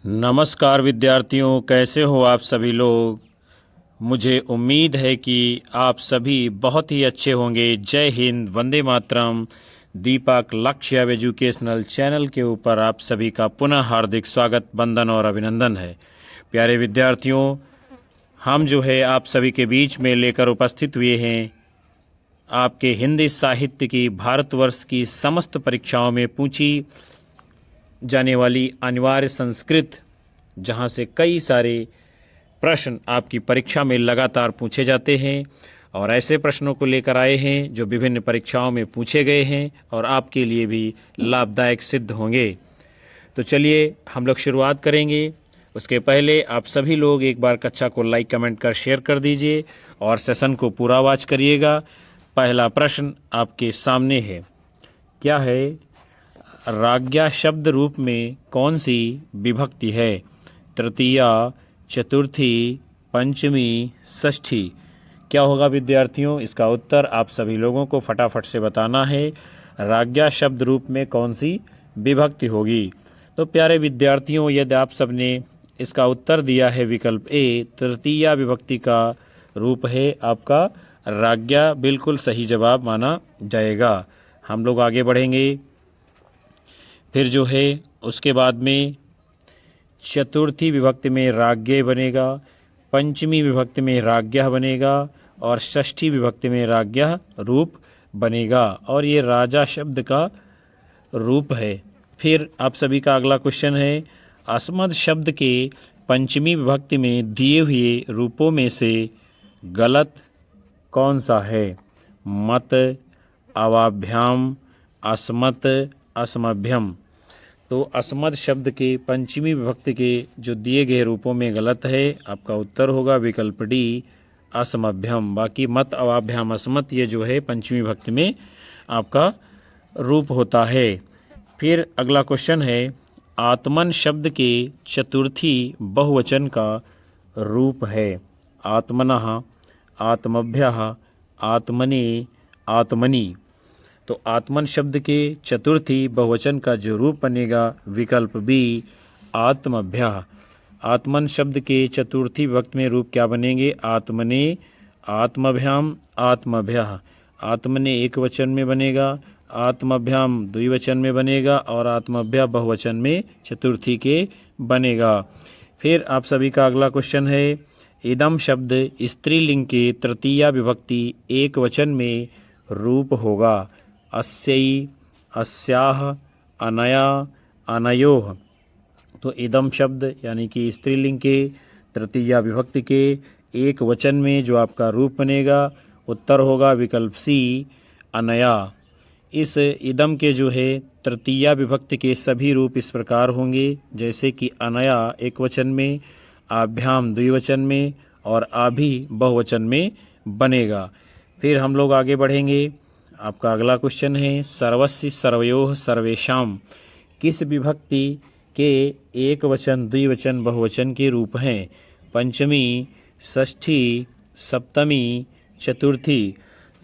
नमस्कार विद्यार्थियों, कैसे हो आप सभी लोग। मुझे उम्मीद है कि आप सभी बहुत ही अच्छे होंगे। जय हिंद, वंदे मातरम। दीपक लक्ष्य एजुकेशनल चैनल के ऊपर आप सभी का पुनः हार्दिक स्वागत, वंदन और अभिनंदन है। प्यारे विद्यार्थियों, हम जो है आप सभी के बीच में लेकर उपस्थित हुए हैं आपके हिंदी साहित्य की भारतवर्ष की समस्त परीक्षाओं में पूछी जाने वाली अनिवार्य संस्कृत, जहां से कई सारे प्रश्न आपकी परीक्षा में लगातार पूछे जाते हैं और ऐसे प्रश्नों को लेकर आए हैं जो विभिन्न परीक्षाओं में पूछे गए हैं और आपके लिए भी लाभदायक सिद्ध होंगे। तो चलिए हम लोग शुरुआत करेंगे। उसके पहले आप सभी लोग एक बार कक्षा को लाइक कमेंट कर शेयर कर दीजिए और सेशन को पूरा वॉच करिएगा। पहला प्रश्न आपके सामने है, क्या है? राज्ञा शब्द रूप में कौन सी विभक्ति है? तृतीया, चतुर्थी, पंचमी, षष्ठी। क्या होगा विद्यार्थियों? इसका उत्तर आप सभी लोगों को फटाफट से बताना है। राज्ञा शब्द रूप में कौन सी विभक्ति होगी? तो प्यारे विद्यार्थियों, यदि आप सबने इसका उत्तर दिया है विकल्प ए, तृतीया विभक्ति का रूप है आपका राज्ञा, बिल्कुल सही जवाब माना जाएगा। हम लोग आगे बढ़ेंगे। फिर जो है उसके बाद में चतुर्थी विभक्ति में राज्ञे बनेगा, पंचमी विभक्ति में राज्ञः बनेगा और षष्ठी विभक्ति में राज्ञः रूप बनेगा और ये राजा शब्द का रूप है। फिर आप सभी का अगला क्वेश्चन है, अस्मद शब्द के पंचमी विभक्ति में दिए हुए रूपों में से गलत कौन सा है? मत, अवाभ्याम, अस्मत्, असमभ्यम। तो अस्मद शब्द के पंचमी विभक्ति के जो दिए गए रूपों में गलत है, आपका उत्तर होगा विकल्प डी, असमभ्यम। बाकी मत, अवाभ्याम, अस्मत् ये जो है पंचमी विभक्ति में आपका रूप होता है। फिर अगला क्वेश्चन है, आत्मन शब्द के चतुर्थी बहुवचन का रूप है? आत्मनः, आत्मभ्यः, आत्मने, आत्मनि। तो आत्मन शब्द के चतुर्थी बहुवचन का जो रूप बनेगा विकल्प बी, आत्मभ्यः। आत्मन शब्द के चतुर्थी विभक्ति में रूप क्या बनेंगे? आत्मने, आत्मभ्याम, आत्मभ्यः। आत्मने एक वचन में बनेगा, आत्मभ्याम द्विवचन में बनेगा और आत्मभ्यः बहुवचन में चतुर्थी के बनेगा। फिर आप सभी का अगला क्वेश्चन है, इदम शब्द स्त्रीलिंग के तृतीया विभक्ति एक वचन में रूप होगा? अस्यै, अस्याः, अनया, अनयोः। तो इदम शब्द यानी कि स्त्रीलिंग के तृतीया विभक्ति के एक वचन में जो आपका रूप बनेगा, उत्तर होगा विकल्प सी, अनया। इस इदम के जो है तृतीया विभक्ति के सभी रूप इस प्रकार होंगे, जैसे कि अनया एक वचन में, आभ्याम द्विवचन में और आभि बहुवचन में बनेगा। फिर हम लोग आगे बढ़ेंगे। आपका अगला क्वेश्चन है, सर्वस्य, सर्वयोः, सर्वेषां किस विभक्ति के एक वचन, द्विवचन, बहुवचन के रूप हैं? पंचमी, षष्ठी, सप्तमी, चतुर्थी।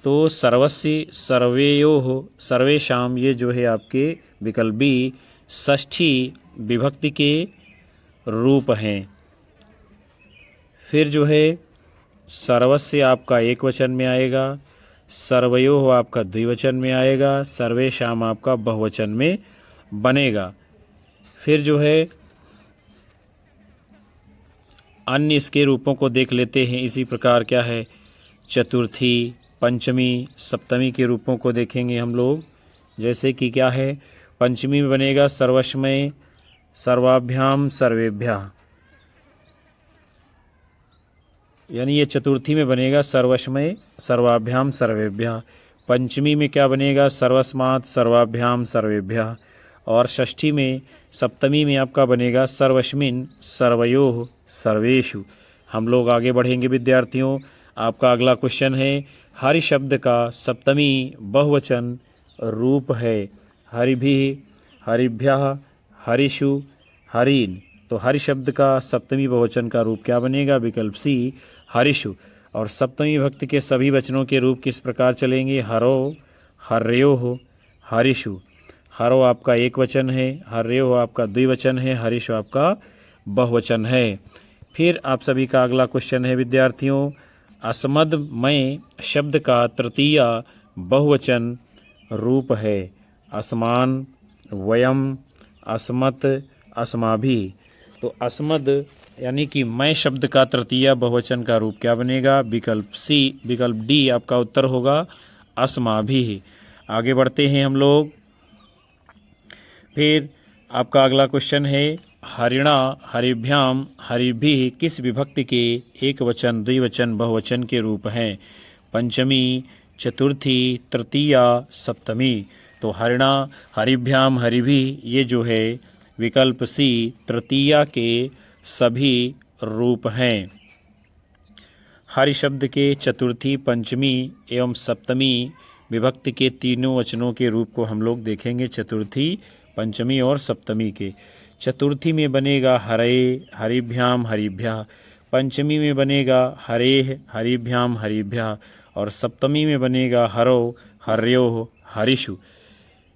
तो सर्वस्य, सर्वयोः, सर्वेषां ये जो है आपके विकल्प बी, षष्ठी विभक्ति के रूप हैं। फिर जो है सर्वस्य आपका एक वचन में आएगा, सर्वयोः आपका द्विवचन में आएगा, सर्वेषां आपका बहुवचन में बनेगा। फिर जो है अन्य इसके रूपों को देख लेते हैं। इसी प्रकार क्या है, चतुर्थी, पंचमी, सप्तमी के रूपों को देखेंगे हम लोग। जैसे कि क्या है, पंचमी में बनेगा सर्वस्मय, सर्वाभ्याम, सर्वेभ्यः। यानी ये चतुर्थी में बनेगा सर्वस्मय, सर्वाभ्याम, सर्वेभ्यः। पंचमी में क्या बनेगा? सर्वस्मात्, सर्वाभ्याम, सर्वेभ्यः। और षष्ठी में, सप्तमी में आपका बनेगा सर्वस्मिन्, सर्वयोः, सर्वेषु। हम लोग आगे बढ़ेंगे विद्यार्थियों। आपका अगला क्वेश्चन है, हरि शब्द का सप्तमी बहुवचन रूप है? हरिभिः, हरिभ्यः, हरिषु, हरीन्। तो हरि शब्द का सप्तमी बहुवचन का रूप क्या बनेगा? विकल्प सी, हरिषु। और सप्तमी विभक्ति के सभी वचनों के रूप किस प्रकार चलेंगे? हरो, हर्योः, हरिषु। हरो आपका एक वचन है, हर्योः आपका द्विवचन है, हरिषु आपका बहुवचन है। फिर आप सभी का अगला क्वेश्चन है विद्यार्थियों, अस्मदमय शब्द का तृतीय बहुवचन रूप है। अस्मान, वयम, अस्मत्, अस्माभि। तो अस्मद यानी कि मैं शब्द का तृतीय बहुवचन का रूप क्या बनेगा? विकल्प सी, विकल्प डी आपका उत्तर होगा, अस्माभि। आगे बढ़ते हैं हम लोग। फिर आपका अगला क्वेश्चन है, हरिणा, हरिभ्याम, हरिभिः किस विभक्ति के एक वचन, द्विवचन, बहुवचन के रूप हैं? पंचमी, चतुर्थी, तृतीया, सप्तमी। तो हरिणा, हरिभ्याम, हरिभिः ये जो है विकल्प सी तृतीया के सभी रूप हैं। हरि शब्द के चतुर्थी, पंचमी एवं सप्तमी विभक्ति के तीनों वचनों के रूप को हम लोग देखेंगे, चतुर्थी, पंचमी और सप्तमी के। चतुर्थी में बनेगा हरे, हरिभ्याम, हरिभ्यः। पंचमी में बनेगा हरेः, हरिभ्याम, हरिभ्यः। और सप्तमी में बनेगा हरौ, हर्योः, हरिषु।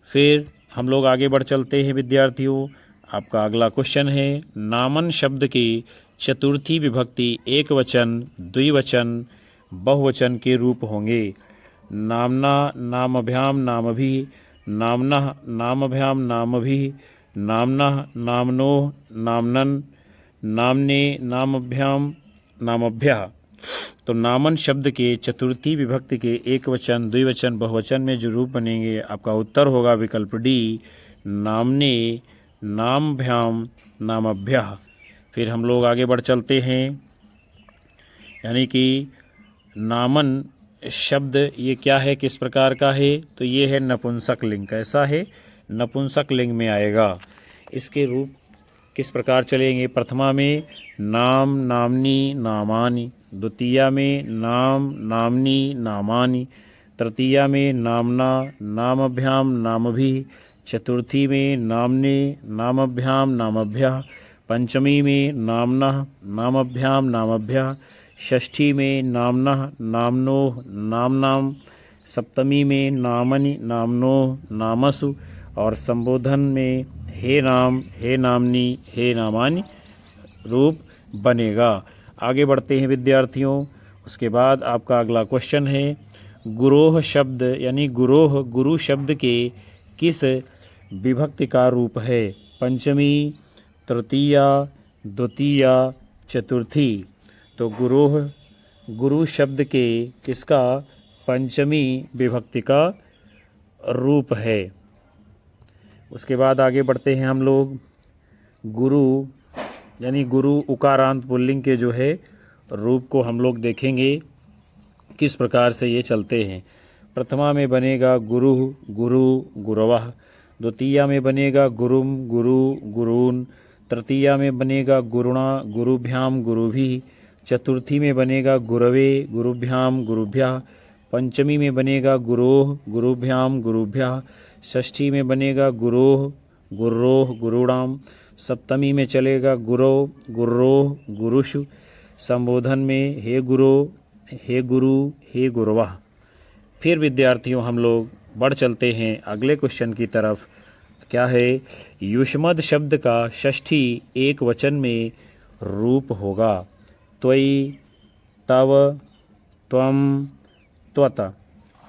फिर हम लोग आगे बढ़ चलते हैं विद्यार्थियों। आपका अगला क्वेश्चन है, नामन शब्द की चतुर्थी विभक्ति एक वचन, द्विवचन, बहुवचन के रूप होंगे। नामना, नामभ्याम, नामभिः, नामनः, नामभ्याम, नामभिः, नामनः, नामनोः, नामनन्, नामने, नामभ्याम, नामभ्यः। तो नामन शब्द के चतुर्थी विभक्ति के एक वचन, द्विवचन, बहुवचन में जो रूप बनेंगे आपका उत्तर होगा विकल्प डी, नामने, नामभ्याम, नामभ्यः। फिर हम लोग आगे बढ़ चलते हैं, यानी कि नामन शब्द ये क्या है, किस प्रकार का है? तो ये है नपुंसक लिंग। कैसा है? नपुंसक लिंग में आएगा। इसके रूप किस प्रकार चलेंगे? प्रथमा में नाम, नामनी, नामानि। द्वितीया में नाम, नामनी, नामानि। तृतीया में नामना, नामभ्याम, नामभिः। चतुर्थी में नामने, नामभ्याम, नामभ्यः। पंचमी में नामनः, नामभ्याम, नामभ्यः। षष्ठी में नामनः, नामनोः, नामनाम। सप्तमी में नामनि, नामनोः, नामसु। और संबोधन में हे नाम, हे नामनी, हे नामानि रूप बनेगा। आगे बढ़ते हैं विद्यार्थियों। उसके बाद आपका अगला क्वेश्चन है, गुरोह शब्द यानी गुरोह, गुरु शब्द के किस विभक्ति का रूप है? पंचमी, तृतीया, द्वितीया, चतुर्थी। तो गुरोह गुरु शब्द के किसका पंचमी विभक्ति का रूप है। उसके बाद आगे बढ़ते हैं हम लोग। गुरु यानी गुरु उकारांत पुल्लिंग के जो है रूप को हम लोग देखेंगे किस प्रकार से ये चलते हैं। प्रथमा में बनेगा गुरु, गुरु, गुरवः। द्वितीया में बनेगा गुरुम, गुरु, गुरून्। तृतीया में बनेगा गुरुणा, गुरुभ्याम, गुरुभिः। चतुर्थी में बनेगा गुरवे, गुरुभ्याम, गुरुभ्यः। पंचमी में बनेगा गुरोह, गुरुभ्याम, गुरुभ्यः। षष्ठी में बनेगा गुरोह, गुर्रोह, गुरूणाम। सप्तमी में चलेगा गुरो, गुर्रोह, गुरुषु। संबोधन में हे गुरो, हे गुरु, हे गुरवः। फिर विद्यार्थियों हम लोग बढ़ चलते हैं अगले क्वेश्चन की तरफ। क्या है? युष्मद शब्द का षष्ठी एक वचन में रूप होगा। त्वयि, तव, त्वम, त्वत।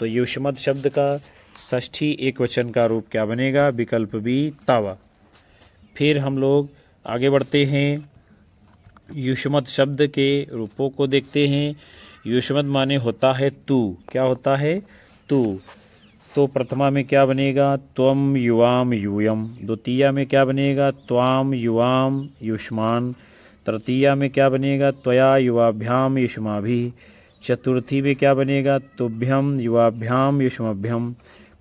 तो युष्मद शब्द का षष्ठी एक वचन का रूप क्या बनेगा? विकल्प बी, तव। फिर हम लोग आगे बढ़ते हैं, युष्मद शब्द के रूपों को देखते हैं। युष्मद माने होता है तू। क्या होता है? तू। तो प्रथमा में क्या बनेगा? त्वम, युवाम, यूयम। द्वितीया में क्या बनेगा? त्वाम, युवाम, युष्मान। तृतीया में क्या बनेगा? त्वया, युवाभ्याम, युष्माभिः। चतुर्थी में क्या बनेगा? तुभ्यम, युवाभ्याम, युष्मभ्यम।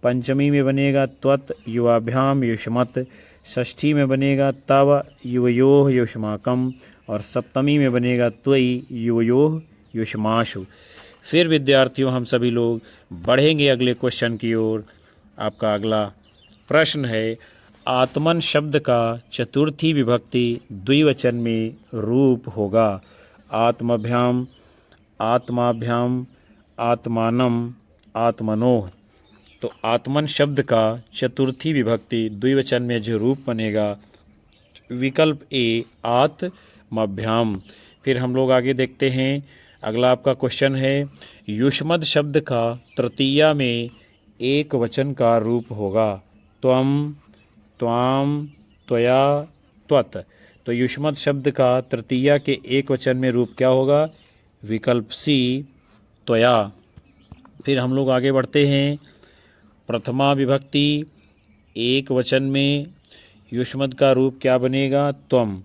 पंचमी में बनेगा त्वत, युवाभ्याम, युष्मत्। षष्ठी में बनेगा तव, युवयोः, युष्माकम्। और सप्तमी में बनेगा त्वयि, युवयोः, युष्माशु। फिर विद्यार्थियों हम सभी लोग बढ़ेंगे अगले क्वेश्चन की ओर। आपका अगला प्रश्न है, आत्मन शब्द का चतुर्थी विभक्ति द्विवचन में रूप होगा। आत्मभ्याम, आत्माभ्याम, आत्मानम, आत्मनोः। तो आत्मन शब्द का चतुर्थी विभक्ति द्विवचन में जो रूप बनेगा विकल्प ए आत्मभ्याम। फिर हम लोग आगे देखते हैं, अगला आपका क्वेश्चन है, युष्मद् शब्द का तृतीया में एक वचन का रूप होगा। त्वम, त्वाम, त्वया, त्वत्। तो युष्मद् शब्द का तृतीया के एक वचन में रूप क्या होगा? विकल्प सी त्वया। फिर हम लोग आगे बढ़ते हैं, प्रथमा विभक्ति एक वचन में युष्मद् का रूप क्या बनेगा? त्वम।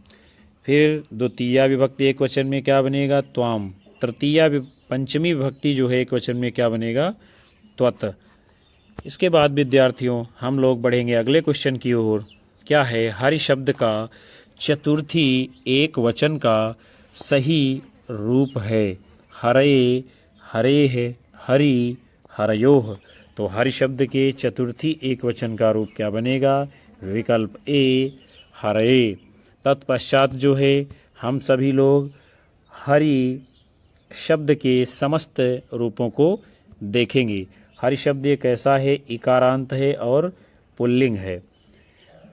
फिर द्वितीया विभक्ति एक वचन में क्या बनेगा? त्वाम। पंचमी विभक्ति जो है एक वचन में क्या बनेगा? त्वत्। इसके बाद विद्यार्थियों हम लोग बढ़ेंगे अगले क्वेश्चन की ओर। क्या है? हरि शब्द का चतुर्थी एक वचन का सही रूप है। हरे, हरेः, हरि, हरयोः। तो हरि शब्द के चतुर्थी एक वचन का रूप क्या बनेगा? विकल्प ए हरये। तत्पश्चात जो है हम सभी लोग हरि शब्द के समस्त रूपों को देखेंगे। हरि शब्द एक ऐसा है, इकारांत है और पुल्लिंग है।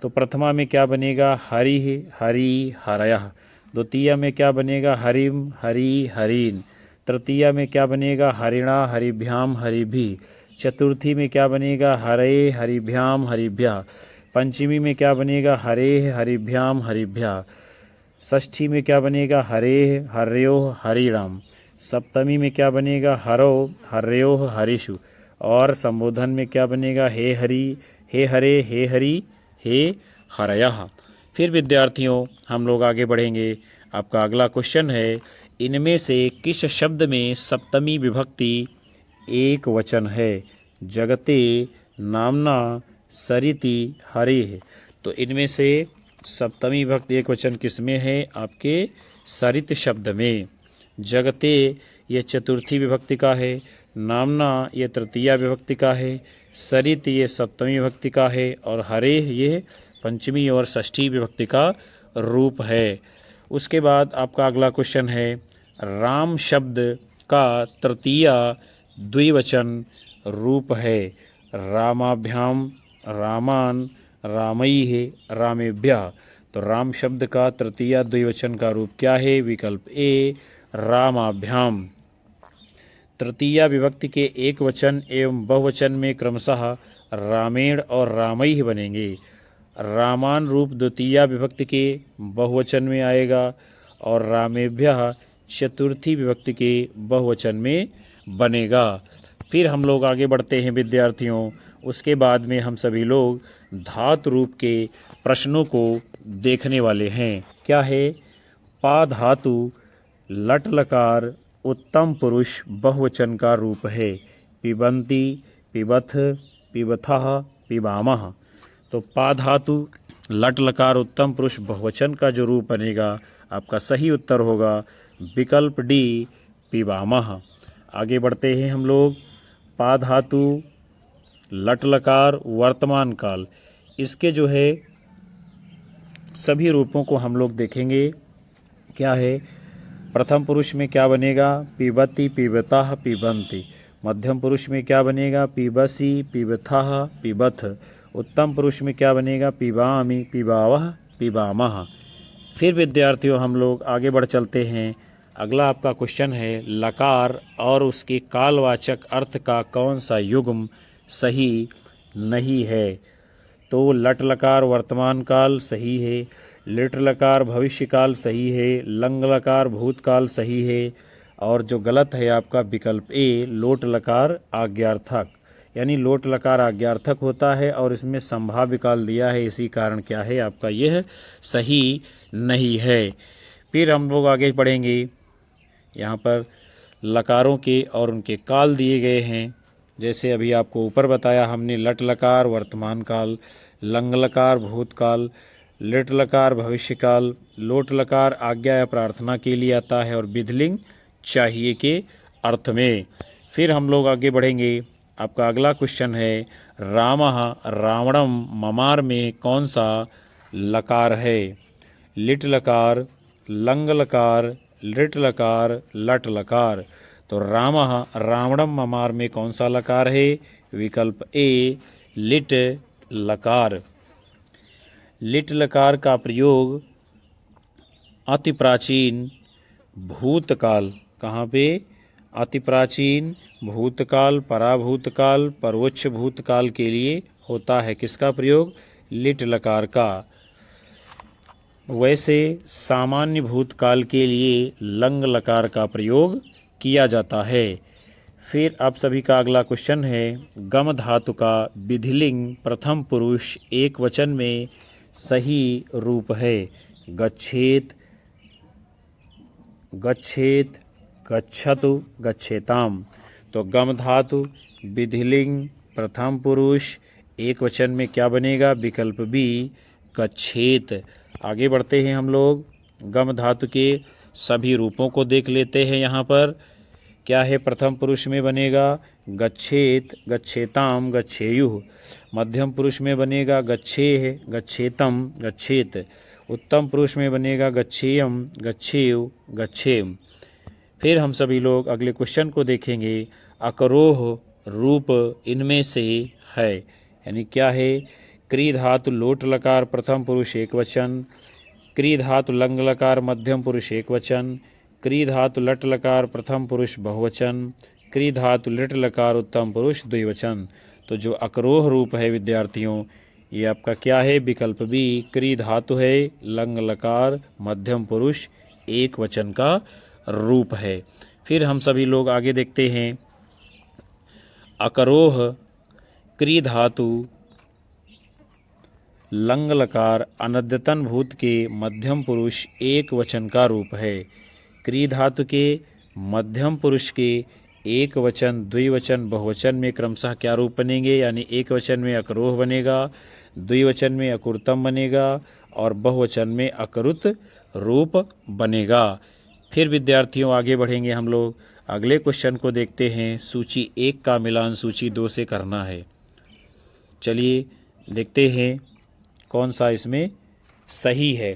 तो प्रथमा में क्या बनेगा? हरि, हरि, हरयः। द्वितीया में क्या बनेगा? हरिम, हरि, हरीन। तृतीया में क्या बनेगा? हरिणा, हरिभ्याम, हरिभिः। चतुर्थी में क्या बनेगा? हरे, हरिभ्याम, हरिभ्यः। पंचमी में क्या बनेगा? हरे, हरिभ्याम, हरिभ्यः। षष्ठी में क्या बनेगा? हरे, हर्योः, हरिणाम। सप्तमी में क्या बनेगा? हरो, हर्योः, हरिषु। और संबोधन में क्या बनेगा? हे हरि, हे हरे, हे हरि, हे हरयः। फिर विद्यार्थियों हम लोग आगे बढ़ेंगे। आपका अगला क्वेश्चन है, इनमें से किस शब्द में सप्तमी विभक्ति एक वचन है? जगते, नामना, सरिति, हरेः। तो इनमें से सप्तमी विभक्ति एक वचन किस में है? आपके सरित शब्द में। जगते ये चतुर्थी विभक्ति का है, नामना ये तृतीया विभक्ति का है, सरित ये सप्तमी विभक्ति का है और हरेः ये पंचमी और षष्ठी विभक्ति का रूप है। उसके बाद आपका अगला क्वेश्चन है, राम शब्द का तृतीया द्विवचन रूप है। रामाभ्याम, रामान, रामैः, रामेभ्यः। तो राम शब्द का तृतीया द्विवचन का रूप क्या है? विकल्प ए रामाभ्याम। तृतीया विभक्ति के एक वचन एवं बहुवचन में क्रमशः रामेण और रामैः बनेंगे। रामान रूप द्वितीया विभक्ति के बहुवचन में आएगा और रामेभ्यः चतुर्थी विभक्ति के बहुवचन में बनेगा। फिर हम लोग आगे बढ़ते हैं विद्यार्थियों। उसके बाद में हम सभी लोग धातु रूप के प्रश्नों को देखने वाले हैं। क्या है? पा धातु लट लकार उत्तम पुरुष बहुवचन का रूप है। पिबन्ति, पिबथ, पिबथः, पिबामः। तो पा धातु लट लकार उत्तम पुरुष बहुवचन का जो रूप बनेगा आपका सही उत्तर होगा विकल्प डी पिबामः। आगे बढ़ते हैं हम लोग। पा धातु लट लकार वर्तमान काल, इसके जो है सभी रूपों को हम लोग देखेंगे। क्या है? प्रथम पुरुष में क्या बनेगा? पिबति, पिबतः, पिबन्ति। मध्यम पुरुष में क्या बनेगा? पिबसि, पिबथः, पिबथ। उत्तम पुरुष में क्या बनेगा? पिबामि, पिबावः, पिबामः। फिर विद्यार्थियों हम लोग आगे बढ़ चलते हैं। अगला आपका क्वेश्चन है, लकार और उसके कालवाचक अर्थ का कौन सा युग्म सही नहीं है? तो लट लकार वर्तमान काल सही है, लिट लकार भविष्य काल सही है, लंग लकार भूतकाल सही है और जो गलत है आपका विकल्प ए लोट लकार आज्ञार्थक। यानी लोट लकार आज्ञार्थक होता है और इसमें संभाव्य काल दिया है, इसी कारण क्या है आपका यह सही नहीं है। फिर हम लोग आगे बढ़ेंगे। यहाँ पर लकारों के और उनके काल दिए गए हैं। जैसे अभी आपको ऊपर बताया हमने, लट लकार वर्तमान काल, लंग लकार भूतकाल, लिट लकार भविष्यकाल, लोट लकार आज्ञा या प्रार्थना के लिए आता है और विधलिंग चाहिए के अर्थ में। फिर हम लोग आगे बढ़ेंगे। आपका अगला क्वेश्चन है, रामः रावणम ममार में कौन सा लकार है? लिट लकार, लंग लकार, लिट लकार, लट लकार। तो रामः रावणम ममार में कौन सा लकार है? विकल्प ए लिट लकार। लिट लकार का प्रयोग अति प्राचीन भूतकाल, कहाँ पे? अति प्राचीन भूतकाल, पराभूतकाल, पर्वोच्च भूतकाल के लिए होता है। किसका प्रयोग? लिट लकार का। वैसे सामान्य भूतकाल के लिए लंग लकार का प्रयोग किया जाता है। फिर आप सभी का अगला क्वेश्चन है, गम धातु का विधिलिंग प्रथम पुरुष एक वचन में सही रूप है। गच्छेत, गच्छेत, गच्छतु, गच्छेताम। तो गम धातु विधिलिंग प्रथम पुरुष एक वचन में क्या बनेगा? विकल्प बी, गच्छेत। आगे बढ़ते हैं हम लोग, गम धातु के सभी रूपों को देख लेते हैं। यहाँ पर क्या है? प्रथम पुरुष में बनेगा गच्छेत, गच्छेताम, गच्छेयुः। मध्यम पुरुष में बनेगा गच्छेह, गच्छेतम, गच्छेत। उत्तम पुरुष में बनेगा गच्छेयम, गच्छेयु, गच्छेम। फिर हम सभी लोग अगले क्वेश्चन को देखेंगे। अकरोह रूप इनमें से है, यानी क्या है? क्री धातु लोट लकार प्रथम पुरुष एक वचन, क्री धातु लंग लकार मध्यम पुरुष एक वचन, क्री धातु लट लकार प्रथम पुरुष बहुवचन, क्री धातु लिट लकार उत्तम पुरुष द्विवचन। तो जो अकरोह रूप है विद्यार्थियों, ये आपका क्या है? विकल्प बी, क्री धातु है, लंग लकार मध्यम पुरुष एक वचन का रूप है। फिर हम सभी लोग आगे देखते हैं। अकरोह क्री धातु लंग लकार अनद्यतन भूत के मध्यम पुरुष एक वचन का रूप है। क्री धातु के मध्यम पुरुष के एक वचन, द्विवचन, बहुवचन में क्रमशः क्या रूप बनेंगे? यानी एक वचन में अकरोह बनेगा, द्विवचन में अकुरतम बनेगा और बहुवचन में अकरुत रूप बनेगा। फिर विद्यार्थियों आगे बढ़ेंगे हम लोग, अगले क्वेश्चन को देखते हैं। सूची 1 का मिलान सूची 2 से करना है। चलिए देखते हैं कौन सा इसमें सही है।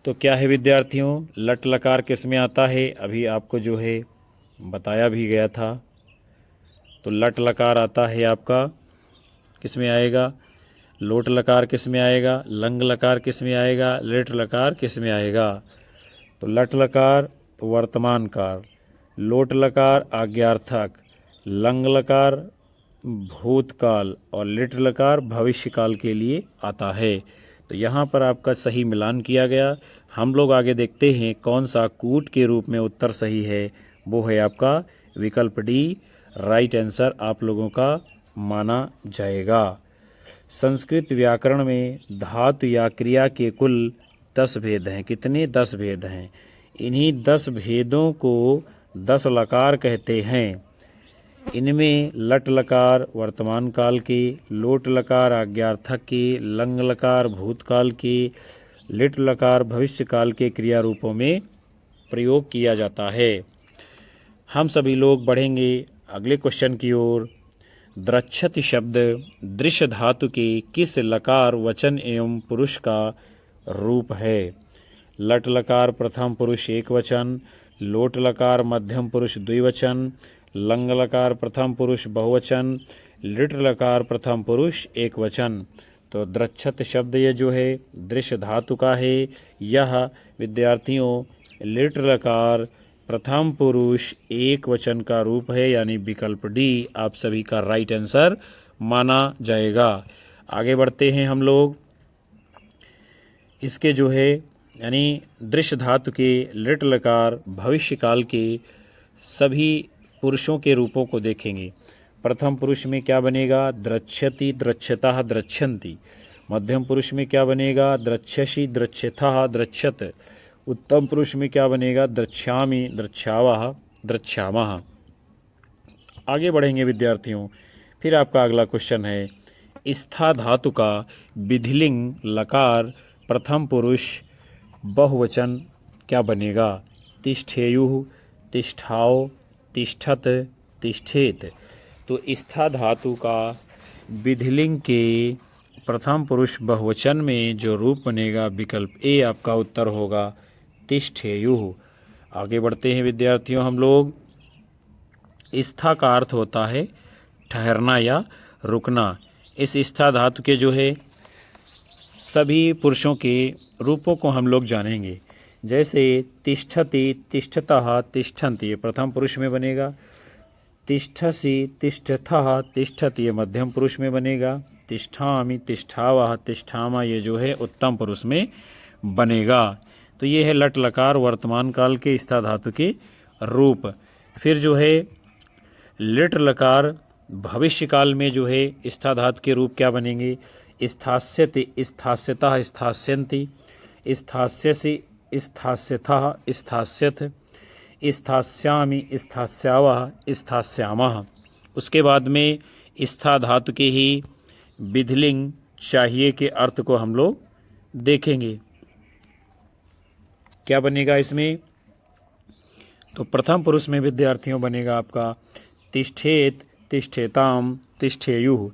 तो क्या है विद्यार्थियों? लट लकार किस में आता है? अभी आपको जो है बताया भी गया था। तो लट लकार आता है आपका किस में आएगा? लोट लकार किस में आएगा? लंग लकार किस में आएगा? लिट लकार किस में आएगा? तो लट लकार वर्तमान काल, लोट लकार आज्ञार्थक, लंग लकार भूतकाल और लिट लकार भविष्य काल के लिए आता है। तो यहाँ पर आपका सही मिलान किया गया। हम लोग आगे देखते हैं कौन सा कूट के रूप में उत्तर सही है। वो है आपका विकल्प डी, राइट आंसर आप लोगों का माना जाएगा। संस्कृत व्याकरण में धातु या क्रिया के कुल 10 भेद हैं। कितने? 10 भेद हैं। इन्हीं 10 भेदों को 10 लकार कहते हैं। इनमें लट लकार वर्तमान काल के, लोट लकार आज्ञार्थक के, लंग लकार भूतकाल के, लिट लकार भविष्य काल के क्रिया रूपों में प्रयोग किया जाता है। हम सभी लोग बढ़ेंगे अगले क्वेश्चन की ओर। द्रच्छति शब्द दृश्य धातु के किस लकार वचन एवं पुरुष का रूप है? लट लकार प्रथम पुरुष एक वचन, लोट लकार मध्यम पुरुष द्विवचन, लंग लकार प्रथम पुरुष बहुवचन, लिट लकार प्रथम पुरुष एक वचन। तो द्रच्छत शब्द ये जो है दृश्य धातु का है। यह विद्यार्थियों लिट लकार प्रथम पुरुष एक वचन का रूप है, यानी विकल्प डी आप सभी का राइट आंसर माना जाएगा। आगे बढ़ते हैं हम लोग। इसके जो है यानी दृश्य धातु के लिट लकार भविष्य काल के सभी पुरुषों के रूपों को देखेंगे। प्रथम पुरुष में क्या बनेगा? द्रच्छति, द्रच्छतः, द्रच्छन्ति। मध्यम पुरुष में क्या बनेगा? द्रच्छसि, द्रच्छथः, द्रच्छत। उत्तम पुरुष में क्या बनेगा? द्रक्ष्यामि, द्रक्ष्यावः, द्रक्ष्यामः। आगे बढ़ेंगे विद्यार्थियों। फिर आपका अगला क्वेश्चन है, स्था धातु का विधिलिंग लकार प्रथम पुरुष बहुवचन क्या बनेगा? तिष्ठेयुः, तिष्ठाओ, तिष्ठत, तिष्ठेत। तो स्था धातु का विधिलिंग के प्रथम पुरुष बहुवचन में जो रूप बनेगा विकल्प ए आपका उत्तर होगा, तिष्ठेयुः। आगे बढ़ते हैं विद्यार्थियों हम लोग। स्था का अर्थ होता है ठहरना या रुकना। इस स्था धातु के जो है सभी पुरुषों के रूपों को हम लोग जानेंगे। जैसे तिष्ठति, तिष्ठतः, तिष्ठन्ति, ये प्रथम पुरुष में बनेगा। तिष्ठसि, तिष्ठथः, तिष्ठति, ये मध्यम पुरुष में बनेगा। तिष्ठामि, तिष्ठावः, तिष्ठामा, ये जो है उत्तम पुरुष में बनेगा। तो ये है लट लकार वर्तमान काल के स्था धातु के रूप। फिर जो है लिट लकार भविष्य काल में जो है स्था धातु के रूप क्या बनेंगे? स्थास्यति, स्थास्यतः, स्थास्यन्ति, स्थास्यसि, स्थास्यथः, स्थास्यथ, स्थास्यामि, स्थास्यावः, स्थास्यामः। उसके बाद में स्था धातु के ही विधिलिंग चाहिए के अर्थ को हम लोग देखेंगे। क्या बनेगा इसमें? तो प्रथम पुरुष में विद्यार्थियों बनेगा आपका तिष्ठेत, तिष्ठेताम, तिष्ठेयुः।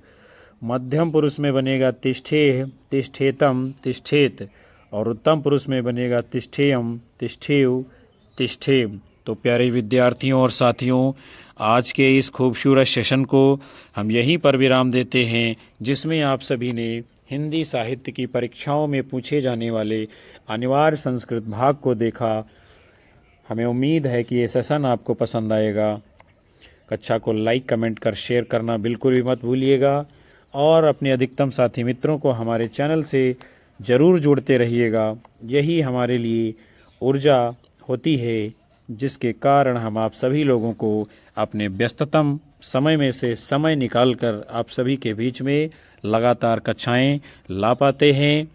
मध्यम पुरुष में बनेगा तिष्ठेः, तिष्ठेतम, तिष्ठेत। और उत्तम पुरुष में बनेगा तिष्ठेयम, तिष्ठेयु, तिष्ठेम। तो प्यारे विद्यार्थियों और साथियों, आज के इस खूबसूरत सेशन को हम यहीं पर विराम देते हैं, जिसमें आप सभी ने हिंदी साहित्य की परीक्षाओं में पूछे जाने वाले अनिवार्य संस्कृत भाग को देखा। हमें उम्मीद है कि ये सेशन आपको पसंद आएगा। कक्षा को लाइक, कमेंट कर शेयर करना बिल्कुल भी मत भूलिएगा और अपने अधिकतम साथी मित्रों को हमारे चैनल से ज़रूर जोड़ते रहिएगा। यही हमारे लिए ऊर्जा होती है, जिसके कारण हम आप सभी लोगों को अपने व्यस्ततम समय में से समय निकालकर आप सभी के बीच में लगातार कक्षाएं ला पाते हैं।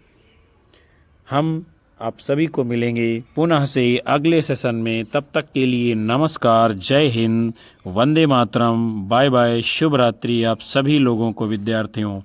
हम आप सभी को मिलेंगे पुनः से अगले सेशन में। तब तक के लिए नमस्कार, जय हिंद, वंदे मातरम, बाय बाय, शुभ रात्रि आप सभी लोगों को विद्यार्थियों।